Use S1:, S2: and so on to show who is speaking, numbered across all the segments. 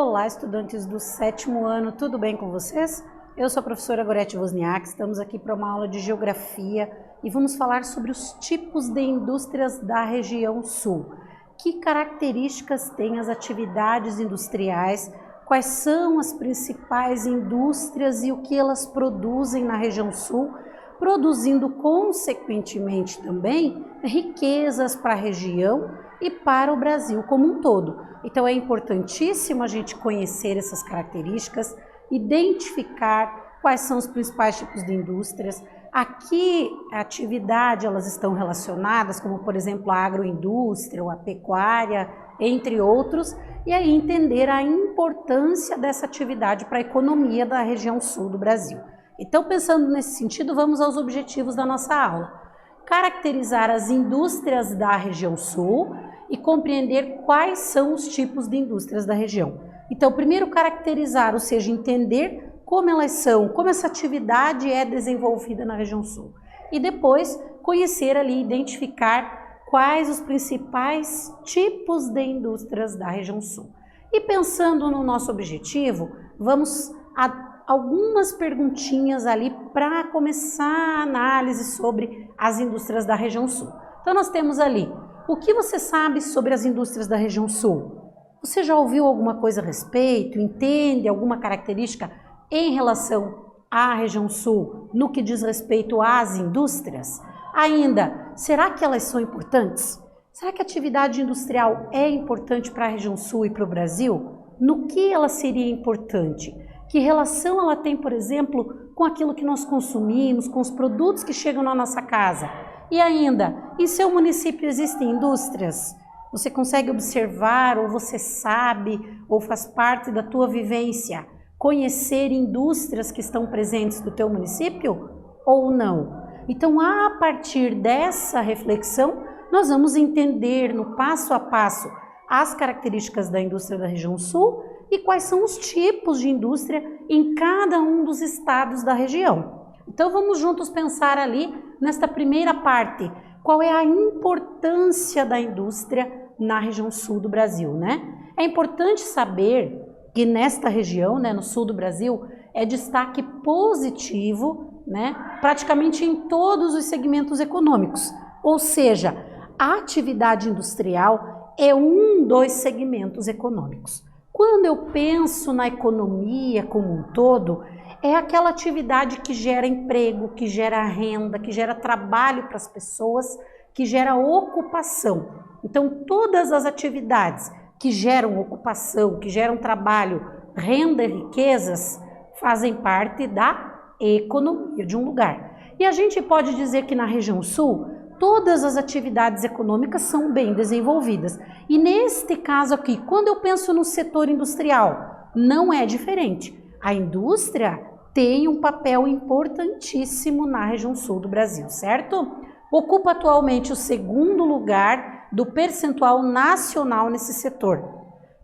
S1: Olá, estudantes do 7º ano, tudo bem com vocês? Eu sou a professora Gorete Wozniak, estamos aqui para uma aula de Geografia e vamos falar sobre os tipos de indústrias da região sul. Que características têm as atividades industriais, quais são as principais indústrias e o que elas produzem na região sul, produzindo consequentemente também riquezas para a região e para o Brasil como um todo. Então é importantíssimo a gente conhecer essas características, identificar quais são os principais tipos de indústrias, a que atividade elas estão relacionadas, como por exemplo a agroindústria ou a pecuária, entre outros, e aí entender a importância dessa atividade para a economia da região sul do Brasil. Então, pensando nesse sentido, vamos aos objetivos da nossa aula. Caracterizar as indústrias da região sul e compreender quais são os tipos de indústrias da região. Então, primeiro caracterizar, ou seja, entender como elas são, como essa atividade é desenvolvida na região sul. E depois conhecer ali, identificar quais os principais tipos de indústrias da região sul. E pensando no nosso objetivo, vamos a algumas perguntinhas ali para começar a análise sobre as indústrias da região sul. Então nós temos ali, o que você sabe sobre as indústrias da região sul? Você já ouviu alguma coisa a respeito? Entende alguma característica em relação à região sul no que diz respeito às indústrias? Ainda, será que elas são importantes? Será que a atividade industrial é importante para a região sul e para o Brasil? No que ela seria importante? Que relação ela tem, por exemplo, com aquilo que nós consumimos, com os produtos que chegam na nossa casa? E ainda, em seu município existem indústrias? Você consegue observar, ou você sabe, ou faz parte da tua vivência, conhecer indústrias que estão presentes no teu município ou não? Então, a partir dessa reflexão, nós vamos entender no passo a passo as características da indústria da região sul e quais são os tipos de indústria em cada um dos estados da região. Então vamos juntos pensar ali nesta primeira parte, qual é a importância da indústria na região sul do Brasil, né? É importante saber que nesta região, né, no sul do Brasil, é destaque positivo, né, praticamente em todos os segmentos econômicos, ou seja, a atividade industrial é um dos segmentos econômicos. Quando eu penso na economia como um todo, é aquela atividade que gera emprego, que gera renda, que gera trabalho para as pessoas, que gera ocupação. Então, todas as atividades que geram ocupação, que geram trabalho, renda e riquezas, fazem parte da economia de um lugar. E a gente pode dizer que na região sul, todas as atividades econômicas são bem desenvolvidas. E neste caso aqui, quando eu penso no setor industrial, não é diferente. A indústria tem um papel importantíssimo na região sul do Brasil, certo? Ocupa atualmente o segundo lugar do percentual nacional nesse setor.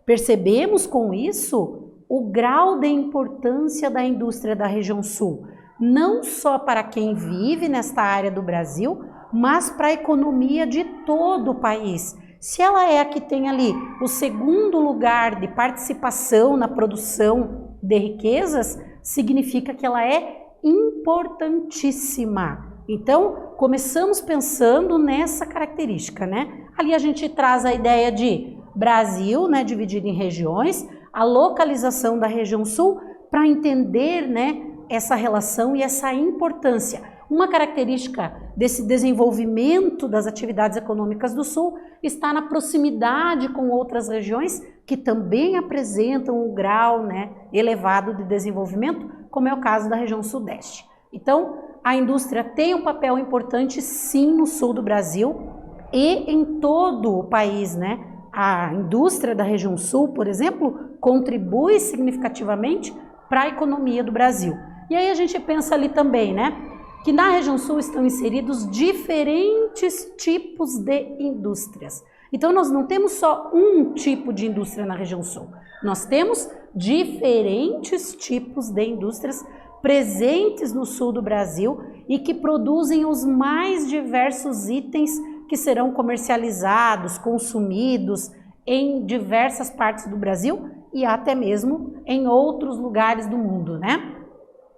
S1: Percebemos com isso o grau de importância da indústria da região sul, não só para quem vive nesta área do Brasil, mas para a economia de todo o país. Se ela é a que tem ali o segundo lugar de participação na produção de riquezas, significa que ela é importantíssima. Então, começamos pensando nessa característica, né? Ali a gente traz a ideia de Brasil, né, dividido em regiões, a localização da região sul para entender, né, essa relação e essa importância. Uma característica desse desenvolvimento das atividades econômicas do Sul está na proximidade com outras regiões que também apresentam um grau, né, elevado de desenvolvimento, como é o caso da região Sudeste. Então, a indústria tem um papel importante sim no sul do Brasil e em todo o país, né? A indústria da região sul, por exemplo, contribui significativamente para a economia do Brasil. E aí a gente pensa ali também, né, que na região sul estão inseridos diferentes tipos de indústrias. Então nós não temos só um tipo de indústria na região sul, nós temos diferentes tipos de indústrias presentes no sul do Brasil e que produzem os mais diversos itens que serão comercializados, consumidos em diversas partes do Brasil e até mesmo em outros lugares do mundo, né?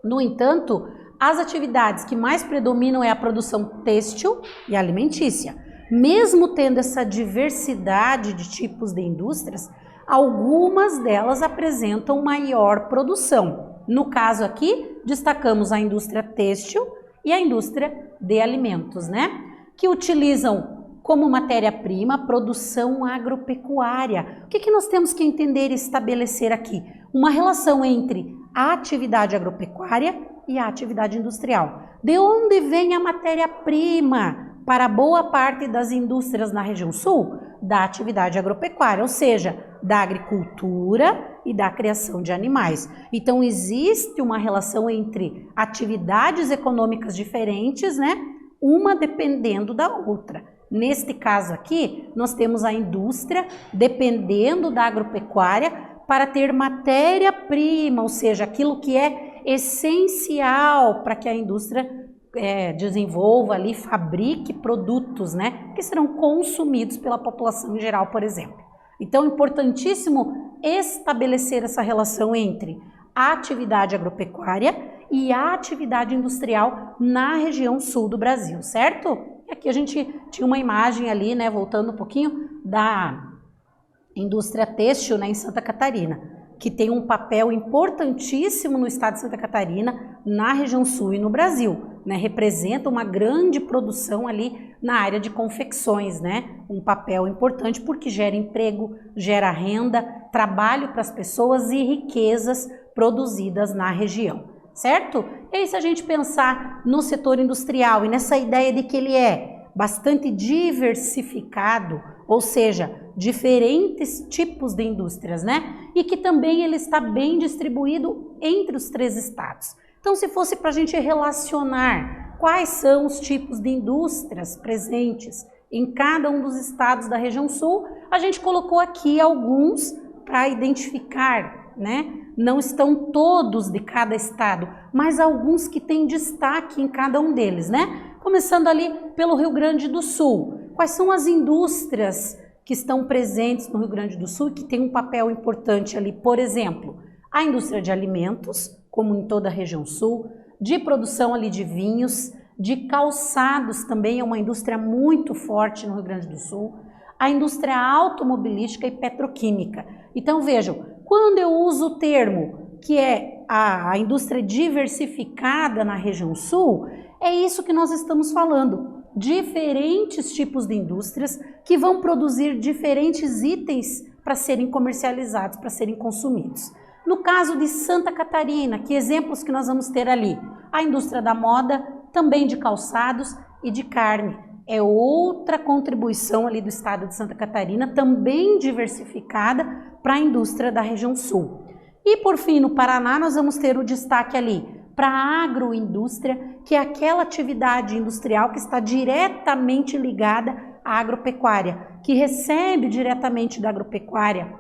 S1: No entanto, as atividades que mais predominam é a produção têxtil e alimentícia. Mesmo tendo essa diversidade de tipos de indústrias, algumas delas apresentam maior produção. No caso aqui, destacamos a indústria têxtil e a indústria de alimentos, né? Que utilizam como matéria-prima a produção agropecuária. O que nós temos que entender e estabelecer aqui? Uma relação entre a atividade agropecuária e a atividade industrial. De onde vem a matéria-prima para boa parte das indústrias na região sul? Da atividade agropecuária, ou seja, da agricultura e da criação de animais. Então existe uma relação entre atividades econômicas diferentes, né? Uma dependendo da outra. Neste caso aqui, nós temos a indústria dependendo da agropecuária para ter matéria-prima, ou seja, aquilo que é essencial para que a indústria desenvolva ali, fabrique produtos, né, que serão consumidos pela população em geral, por exemplo. Então, é importantíssimo estabelecer essa relação entre a atividade agropecuária e a atividade industrial na região sul do Brasil, certo? E aqui a gente tinha uma imagem ali, né, voltando um pouquinho, da indústria têxtil, né, em Santa Catarina, que tem um papel importantíssimo no estado de Santa Catarina, na região sul e no Brasil, né, representa uma grande produção ali na área de confecções, né, um papel importante porque gera emprego, gera renda, trabalho para as pessoas e riquezas produzidas na região, certo? E aí se a gente pensar no setor industrial e nessa ideia de que ele é bastante diversificado, ou seja, diferentes tipos de indústrias, né? E que também ele está bem distribuído entre os 3 estados. Então, se fosse para a gente relacionar quais são os tipos de indústrias presentes em cada um dos estados da região sul, a gente colocou aqui alguns para identificar, né? Não estão todos de cada estado, mas alguns que têm destaque em cada um deles, né? Começando ali pelo Rio Grande do Sul. Quais são as indústrias que estão presentes no Rio Grande do Sul e que têm um papel importante ali? Por exemplo, a indústria de alimentos, como em toda a região sul, de produção ali de vinhos, de calçados também é uma indústria muito forte no Rio Grande do Sul, a indústria automobilística e petroquímica. Então vejam, quando eu uso o termo que é a indústria diversificada na região sul, é isso que nós estamos falando. Diferentes tipos de indústrias que vão produzir diferentes itens para serem comercializados, para serem consumidos. No caso de Santa Catarina, que exemplos que nós vamos ter ali? A indústria da moda, também de calçados e de carne. É outra contribuição ali do estado de Santa Catarina, também diversificada para a indústria da região sul. E por fim, no Paraná, nós vamos ter o destaque ali para a agroindústria, que é aquela atividade industrial que está diretamente ligada à agropecuária, que recebe diretamente da agropecuária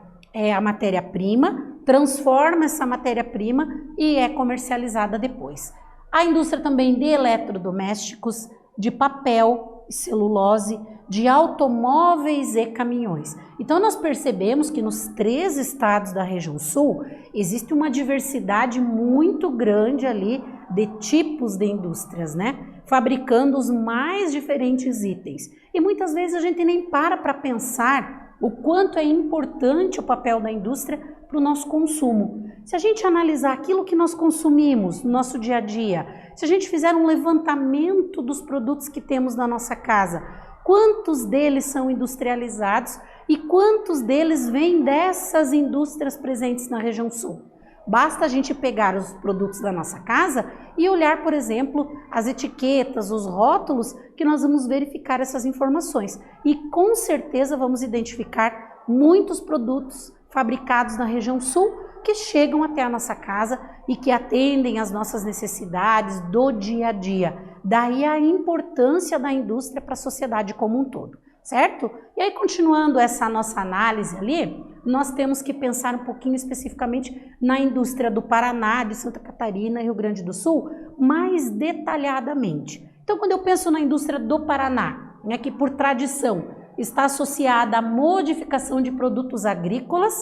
S1: a matéria-prima, transforma essa matéria-prima e é comercializada depois. A indústria também de eletrodomésticos, de papel e celulose, de automóveis e caminhões. Então nós percebemos que nos 3 estados da região sul existe uma diversidade muito grande ali de tipos de indústrias, né? Fabricando os mais diferentes itens. E muitas vezes a gente nem para pensar o quanto é importante o papel da indústria para o nosso consumo. Se a gente analisar aquilo que nós consumimos no nosso dia a dia, se a gente fizer um levantamento dos produtos que temos na nossa casa, quantos deles são industrializados e quantos deles vêm dessas indústrias presentes na região sul? Basta a gente pegar os produtos da nossa casa e olhar, por exemplo, as etiquetas, os rótulos, que nós vamos verificar essas informações. E com certeza vamos identificar muitos produtos fabricados na região sul que chegam até a nossa casa e que atendem às nossas necessidades do dia a dia. Daí a importância da indústria para a sociedade como um todo, certo? E aí, continuando essa nossa análise ali, nós temos que pensar um pouquinho especificamente na indústria do Paraná, de Santa Catarina e Rio Grande do Sul, mais detalhadamente. Então, quando eu penso na indústria do Paraná, né, que por tradição está associada à modificação de produtos agrícolas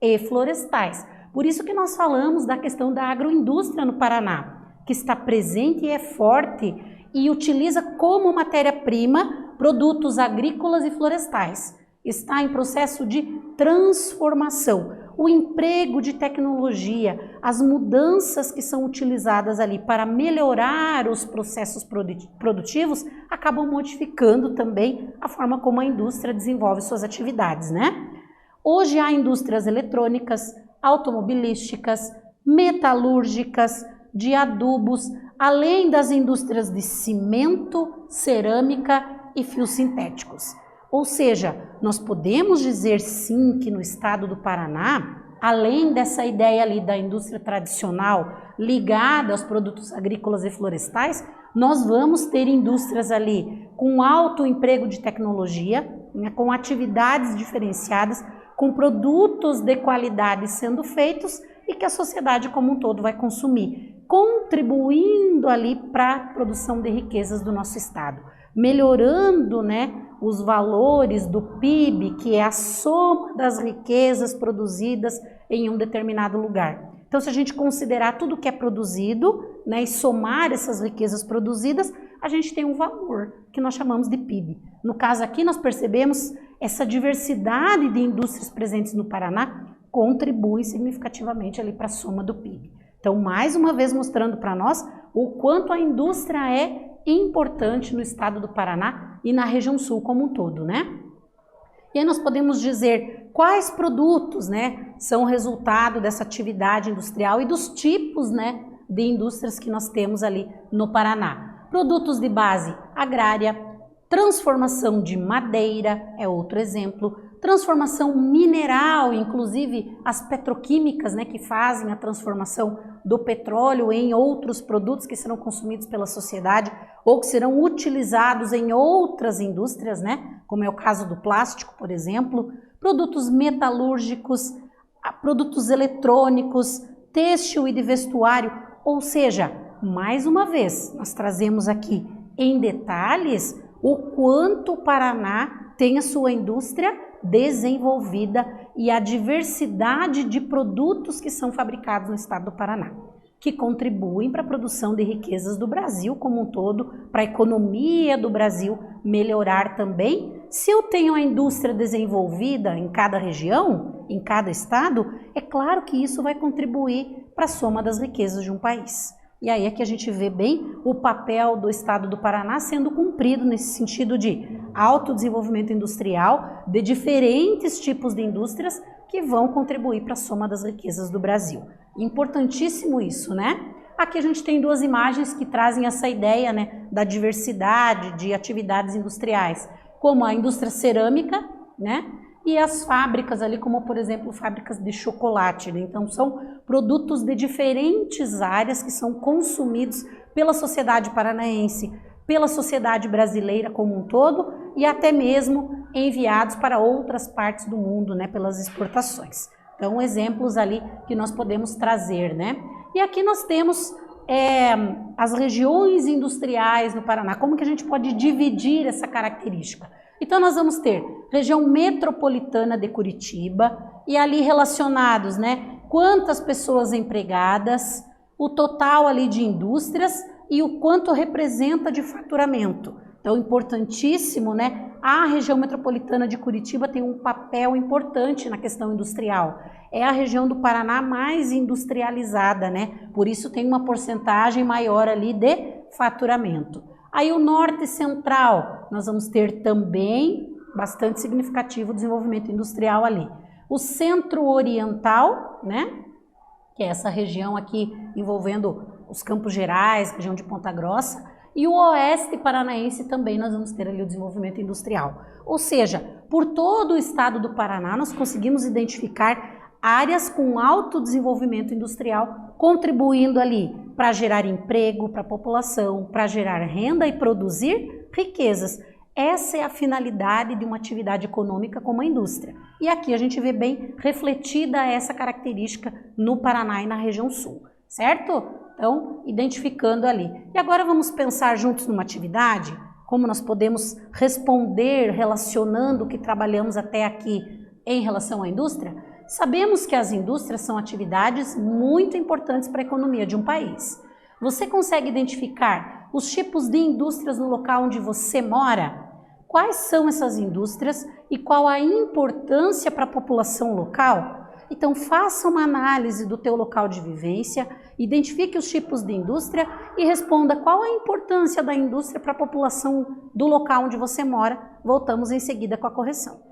S1: e florestais. Por isso que nós falamos da questão da agroindústria no Paraná, que está presente e é forte e utiliza como matéria-prima produtos agrícolas e florestais. Está em processo de transformação. O emprego de tecnologia, as mudanças que são utilizadas ali para melhorar os processos produtivos, acabam modificando também a forma como a indústria desenvolve suas atividades, né? Hoje há indústrias eletrônicas, automobilísticas, metalúrgicas, de adubos, além das indústrias de cimento, cerâmica e fios sintéticos. Ou seja, nós podemos dizer sim que no estado do Paraná, além dessa ideia ali da indústria tradicional ligada aos produtos agrícolas e florestais, nós vamos ter indústrias ali com alto emprego de tecnologia, né, com atividades diferenciadas, com produtos de qualidade sendo feitos e que a sociedade como um todo vai consumir, contribuindo ali para a produção de riquezas do nosso estado, melhorando, né, os valores do PIB, que é a soma das riquezas produzidas em um determinado lugar. Então, se a gente considerar tudo que é produzido, né, e somar essas riquezas produzidas, a gente tem um valor que nós chamamos de PIB. No caso aqui, nós percebemos essa diversidade de indústrias presentes no Paraná contribui significativamente ali para a soma do PIB. Então, mais uma vez mostrando para nós o quanto a indústria é importante no estado do Paraná e na região sul como um todo, né? E aí nós podemos dizer quais produtos, né, são resultado dessa atividade industrial e dos tipos, né, de indústrias que nós temos ali no Paraná. Produtos de base agrária, transformação de madeira é outro exemplo, transformação mineral, inclusive as petroquímicas, né, que fazem a transformação do petróleo em outros produtos que serão consumidos pela sociedade ou que serão utilizados em outras indústrias, né, como é o caso do plástico, por exemplo, produtos metalúrgicos, produtos eletrônicos, têxtil e de vestuário, ou seja, mais uma vez, nós trazemos aqui em detalhes o quanto o Paraná tem a sua indústria desenvolvida e a diversidade de produtos que são fabricados no estado do Paraná, que contribuem para a produção de riquezas do Brasil como um todo, para a economia do Brasil melhorar também. Se eu tenho a indústria desenvolvida em cada região, em cada estado, é claro que isso vai contribuir para a soma das riquezas de um país. E aí é que a gente vê bem o papel do estado do Paraná sendo cumprido nesse sentido de autodesenvolvimento industrial de diferentes tipos de indústrias que vão contribuir para a soma das riquezas do Brasil. Importantíssimo isso, né? Aqui a gente tem duas imagens que trazem essa ideia, né, da diversidade de atividades industriais, como a indústria cerâmica, né? E as fábricas ali, como por exemplo, fábricas de chocolate, né? Então são produtos de diferentes áreas que são consumidos pela sociedade paranaense, pela sociedade brasileira como um todo e até mesmo enviados para outras partes do mundo, né, pelas exportações. Então exemplos ali que nós podemos trazer, né? E aqui nós temos as regiões industriais no Paraná, como que a gente pode dividir essa característica? Então nós vamos ter região metropolitana de Curitiba e ali relacionados, né, quantas pessoas empregadas, o total ali de indústrias e o quanto representa de faturamento. Então importantíssimo, né, a região metropolitana de Curitiba tem um papel importante na questão industrial. É a região do Paraná mais industrializada, né, por isso tem uma porcentagem maior ali de faturamento. Aí o norte central, nós vamos ter também bastante significativo desenvolvimento industrial ali. O centro oriental, né, que é essa região aqui envolvendo os Campos Gerais, região de Ponta Grossa, e o oeste paranaense também nós vamos ter ali o desenvolvimento industrial. Ou seja, por todo o estado do Paraná nós conseguimos identificar áreas com alto desenvolvimento industrial, contribuindo ali para gerar emprego para a população, para gerar renda e produzir riquezas. Essa é a finalidade de uma atividade econômica como a indústria. E aqui a gente vê bem refletida essa característica no Paraná e na região sul, certo? Então, identificando ali. E agora vamos pensar juntos numa atividade, como nós podemos responder relacionando o que trabalhamos até aqui em relação à indústria. Sabemos que as indústrias são atividades muito importantes para a economia de um país. Você consegue identificar os tipos de indústrias no local onde você mora? Quais são essas indústrias e qual a importância para a população local? Então faça uma análise do teu local de vivência, identifique os tipos de indústria e responda qual a importância da indústria para a população do local onde você mora. Voltamos em seguida com a correção.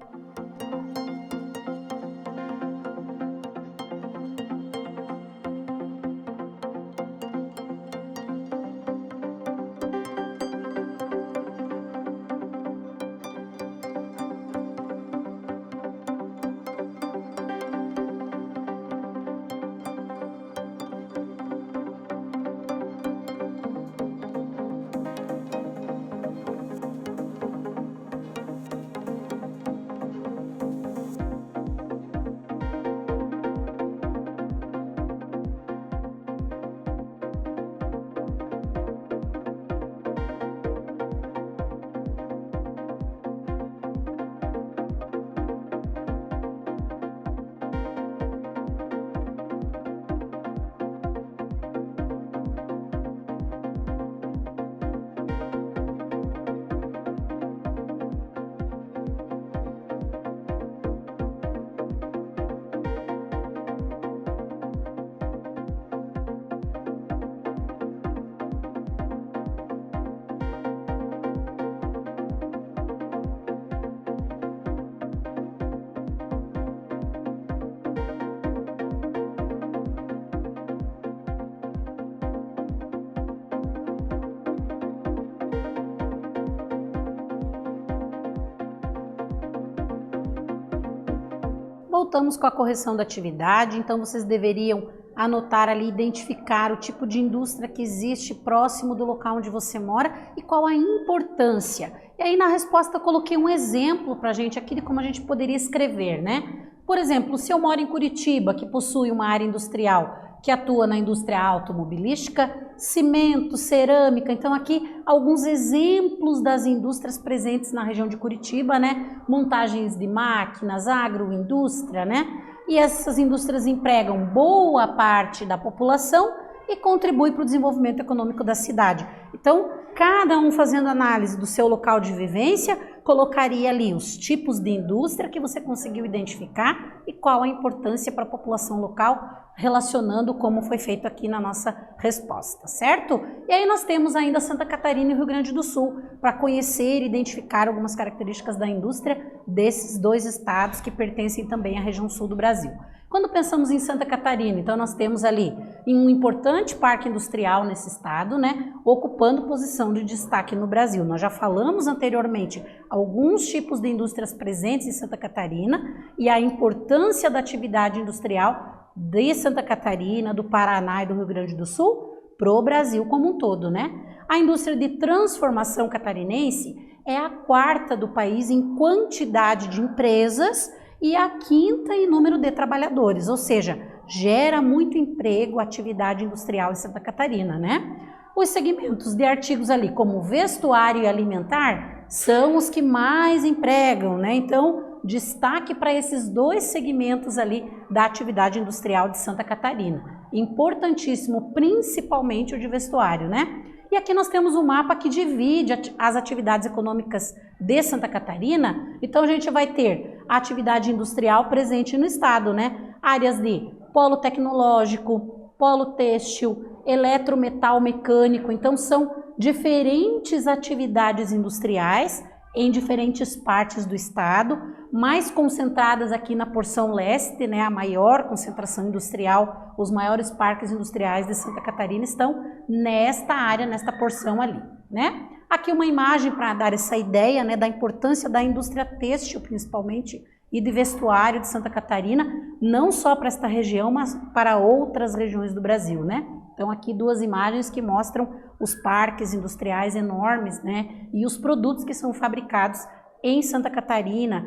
S1: Voltamos com a correção da atividade, então vocês deveriam anotar ali, identificar o tipo de indústria que existe próximo do local onde você mora e qual a importância. E aí na resposta eu coloquei um exemplo para a gente aqui de como a gente poderia escrever, né? Por exemplo, se eu moro em Curitiba, que possui uma área industrial que atua na indústria automobilística, cimento, cerâmica, então aqui alguns exemplos das indústrias presentes na região de Curitiba, né? Montagens de máquinas, agroindústria, né? E essas indústrias empregam boa parte da população e contribuem para o desenvolvimento econômico da cidade. Então, cada um fazendo análise do seu local de vivência, colocaria ali os tipos de indústria que você conseguiu identificar e qual a importância para a população local, relacionando como foi feito aqui na nossa resposta, certo? E aí nós temos ainda Santa Catarina e Rio Grande do Sul, para conhecer e identificar algumas características da indústria desses dois estados que pertencem também à região sul do Brasil. Quando pensamos em Santa Catarina, então nós temos ali um importante parque industrial nesse estado, né, ocupando posição de destaque no Brasil. Nós já falamos anteriormente alguns tipos de indústrias presentes em Santa Catarina e a importância da atividade industrial de Santa Catarina, do Paraná e do Rio Grande do Sul para o Brasil como um todo, né? A indústria de transformação catarinense é a quarta do país em quantidade de empresas e a quinta em número de trabalhadores, ou seja, gera muito emprego, atividade industrial em Santa Catarina, né? Os segmentos de artigos ali, como vestuário e alimentar, são os que mais empregam, né? Então, destaque para esses dois segmentos ali da atividade industrial de Santa Catarina. Importantíssimo, principalmente o de vestuário, né? E aqui nós temos um mapa que divide as atividades econômicas de Santa Catarina. Então a gente vai ter a atividade industrial presente no estado, né? Áreas de polo tecnológico, polo têxtil, eletrometal mecânico. Então são diferentes atividades industriais em diferentes partes do estado, mais concentradas aqui na porção leste, né, a maior concentração industrial, os maiores parques industriais de Santa Catarina estão nesta área, nesta porção ali, né? Aqui uma imagem para dar essa ideia, né, da importância da indústria têxtil, principalmente, e de vestuário de Santa Catarina, não só para esta região, mas para outras regiões do Brasil, né? Então aqui duas imagens que mostram os parques industriais enormes, né, e os produtos que são fabricados em Santa Catarina,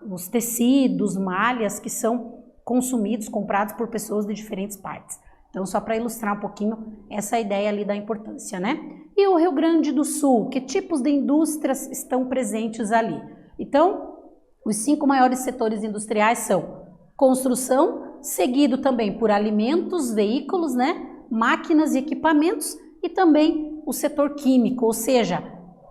S1: os tecidos, malhas que são consumidos, comprados por pessoas de diferentes partes. Então só para ilustrar um pouquinho essa ideia ali da importância, né? E o Rio Grande do Sul, que tipos de indústrias estão presentes ali? Então, os 5 maiores setores industriais são Construção, seguido também por alimentos, veículos, né? Máquinas e equipamentos e também o setor químico, ou seja,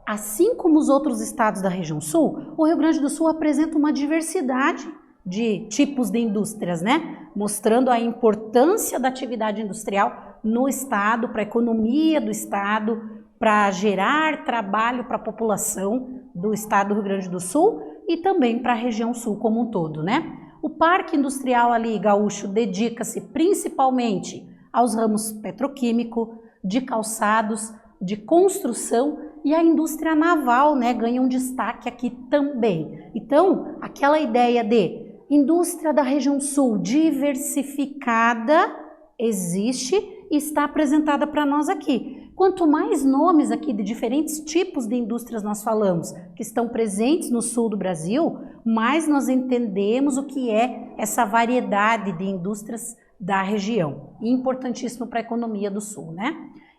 S1: assim como os outros estados da região sul, o Rio Grande do Sul apresenta uma diversidade de tipos de indústrias, né? Mostrando a importância da atividade industrial no estado, para a economia do estado, para gerar trabalho para a população do estado do Rio Grande do Sul e também para a região sul como um todo, né? O parque industrial ali gaúcho dedica-se principalmente aos ramos petroquímico, de calçados, de construção e a indústria naval, né, ganha um destaque aqui também. Então, aquela ideia de indústria da região sul diversificada existe e está apresentada para nós aqui. Quanto mais nomes aqui de diferentes tipos de indústrias nós falamos, que estão presentes no sul do Brasil, mais nós entendemos o que é essa variedade de indústrias da região, importantíssimo para a economia do sul, né?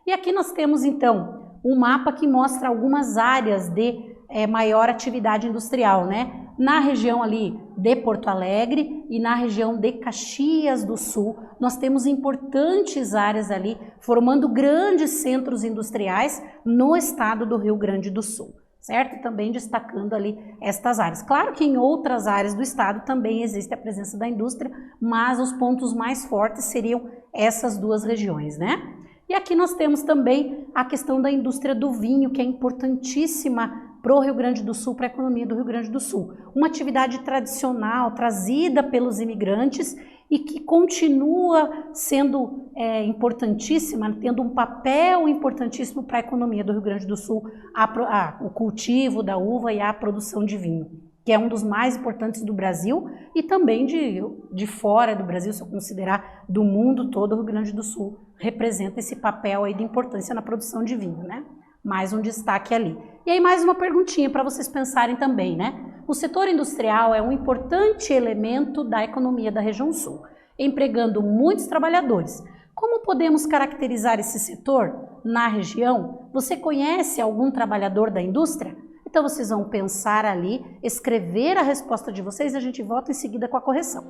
S1: E aqui nós temos então um mapa que mostra algumas áreas de maior atividade industrial, né? Na região ali de Porto Alegre e na região de Caxias do Sul, nós temos importantes áreas ali, formando grandes centros industriais no estado do Rio Grande do Sul, certo? Também destacando ali estas áreas. Claro que em outras áreas do estado também existe a presença da indústria, mas os pontos mais fortes seriam essas duas regiões, né? E aqui nós temos também a questão da indústria do vinho, que é importantíssima para o Rio Grande do Sul, para a economia do Rio Grande do Sul. Uma atividade tradicional, trazida pelos imigrantes e que continua sendo importantíssima, tendo um papel importantíssimo para a economia do Rio Grande do Sul, o cultivo da uva e a produção de vinho, que é um dos mais importantes do Brasil e também de fora do Brasil, se eu considerar do mundo todo, o Rio Grande do Sul representa esse papel aí de importância na produção de vinho, né? Mais um destaque ali. E aí mais uma perguntinha para vocês pensarem também, né? O setor industrial é um importante elemento da economia da região sul, empregando muitos trabalhadores. Como podemos caracterizar esse setor na região? Você conhece algum trabalhador da indústria? Então vocês vão pensar ali, escrever a resposta de vocês e a gente volta em seguida com a correção.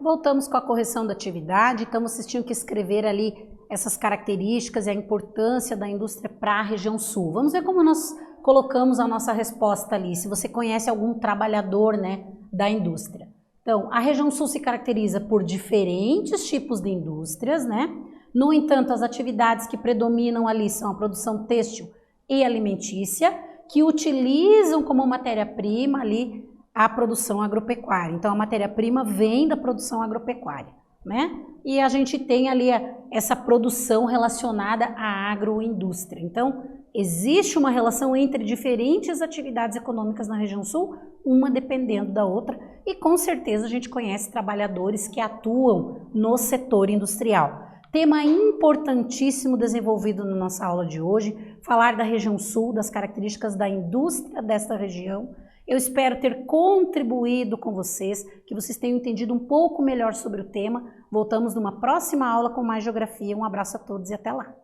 S1: Voltamos com a correção da atividade, então vocês tinham que escrever ali essas características e a importância da indústria para a região sul. Vamos ver como nós colocamos a nossa resposta ali, se você conhece algum trabalhador, né, da indústria. Então, a região sul se caracteriza por diferentes tipos de indústrias, né? No entanto, as atividades que predominam ali são a produção têxtil e alimentícia, que utilizam como matéria-prima ali a produção agropecuária. Então, a matéria-prima vem da produção agropecuária, né? E a gente tem ali essa produção relacionada à agroindústria. Então, existe uma relação entre diferentes atividades econômicas na região sul, uma dependendo da outra, e com certeza a gente conhece trabalhadores que atuam no setor industrial. Tema importantíssimo desenvolvido na nossa aula de hoje, falar da região sul, das características da indústria desta região Eu espero ter contribuído com vocês, que vocês tenham entendido um pouco melhor sobre o tema. Voltamos numa próxima aula com mais geografia. Um abraço a todos e até lá!